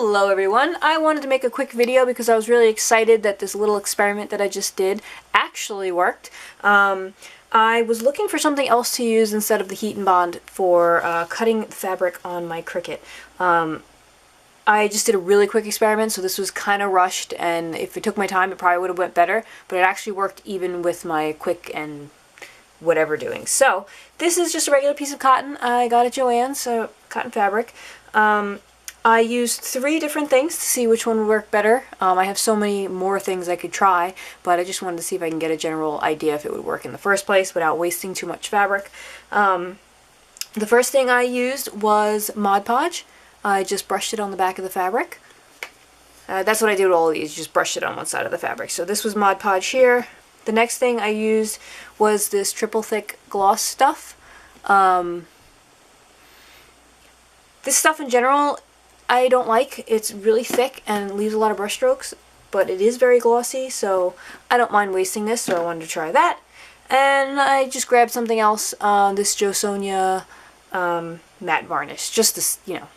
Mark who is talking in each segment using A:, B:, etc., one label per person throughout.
A: Hello everyone! I wanted to make a quick video because I was really excited that this little experiment that I just did actually worked. I was looking for something else to use instead of the heat and bond for cutting fabric on my Cricut. I just did a really quick experiment, so this was kind of rushed, and if it took my time it probably would have went better, but it actually worked even with my quick and whatever doing. So this is just a regular piece of cotton I got at Joann's, so cotton fabric. I used 3 different things to see which one would work better. I have so many more things I could try, but I just wanted to see if I can get a general idea if it would work in the first place without wasting too much fabric. The first thing I used was Mod Podge. I just brushed it on the back of the fabric. That's what I did with all of these, just brushed it on one side of the fabric. So this was Mod Podge here. The next thing I used was this triple thick gloss stuff. This stuff in general I don't like. It's really thick and leaves a lot of brush strokes, but it is very glossy, so I don't mind wasting this, so I wanted to try that. And I just grabbed something else, this Jo Sonja matte varnish, just this, you know,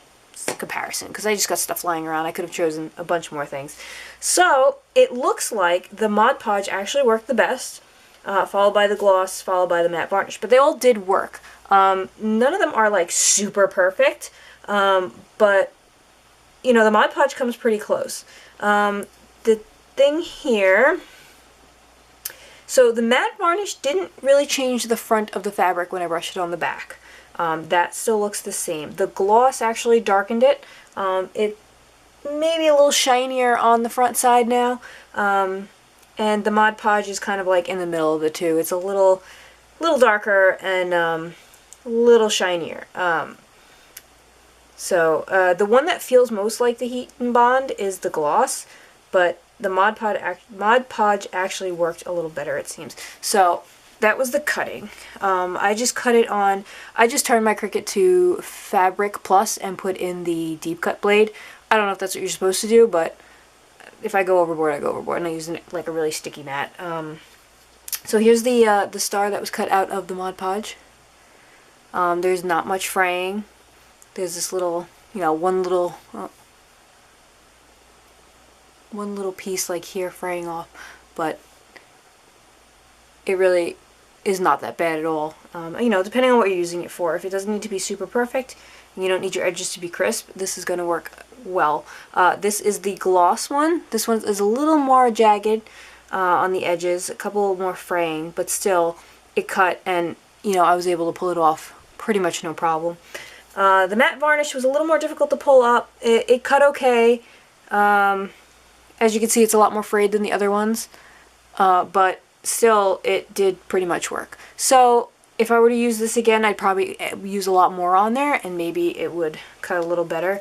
A: comparison, because I just got stuff lying around. I could have chosen a bunch more things. So it looks like the Mod Podge actually worked the best, followed by the gloss, followed by the matte varnish, but they all did work. None of them are like super perfect, but you know, the Mod Podge comes pretty close. The thing here, so the matte varnish didn't really change the front of the fabric when I brushed it on the back. That still looks the same. The gloss actually darkened it. It may be a little shinier on the front side now. And the Mod Podge is kind of like in the middle of the two. It's a little darker and a little shinier. So the one that feels most like the heat and bond is the gloss, but the Mod Podge actually worked a little better, it seems. So that was the cutting. I just cut it on, I just turned my Cricut to Fabric Plus and put in the deep cut blade. I don't know if that's what you're supposed to do, but if I go overboard, I go overboard, and I use like a really sticky mat. So here's the star that was cut out of the Mod Podge. There's not much fraying. There's this little, you know, one little piece like here fraying off, but it really is not that bad at all. You know, depending on what you're using it for. If it doesn't need to be super perfect, and you don't need your edges to be crisp, this is going to work well. This is the gloss one. This one is a little more jagged on the edges, a couple more fraying, but still it cut, and you know, I was able to pull it off pretty much no problem. The matte varnish was a little more difficult to pull up. It cut okay. As you can see, it's a lot more frayed than the other ones, but still it did pretty much work. So if I were to use this again, I'd probably use a lot more on there, and maybe it would cut a little better.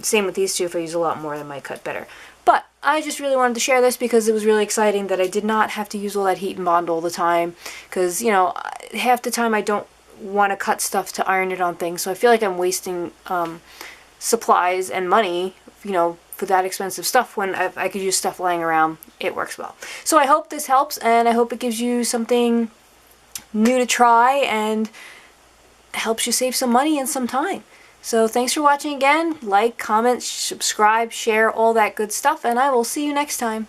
A: Same with these two. If I use a lot more, they might cut better. But I just really wanted to share this because it was really exciting that I did not have to use all that heat and bond all the time, because, you know, half the time I don't want to cut stuff to iron it on things, so I feel like I'm wasting supplies and money, you know, for that expensive stuff when I could use stuff lying around. It works well. So I hope this helps, and I hope it gives you something new to try and helps you save some money and some time. So thanks for watching again. Like, comment, subscribe, share, all that good stuff, and I will see you next time.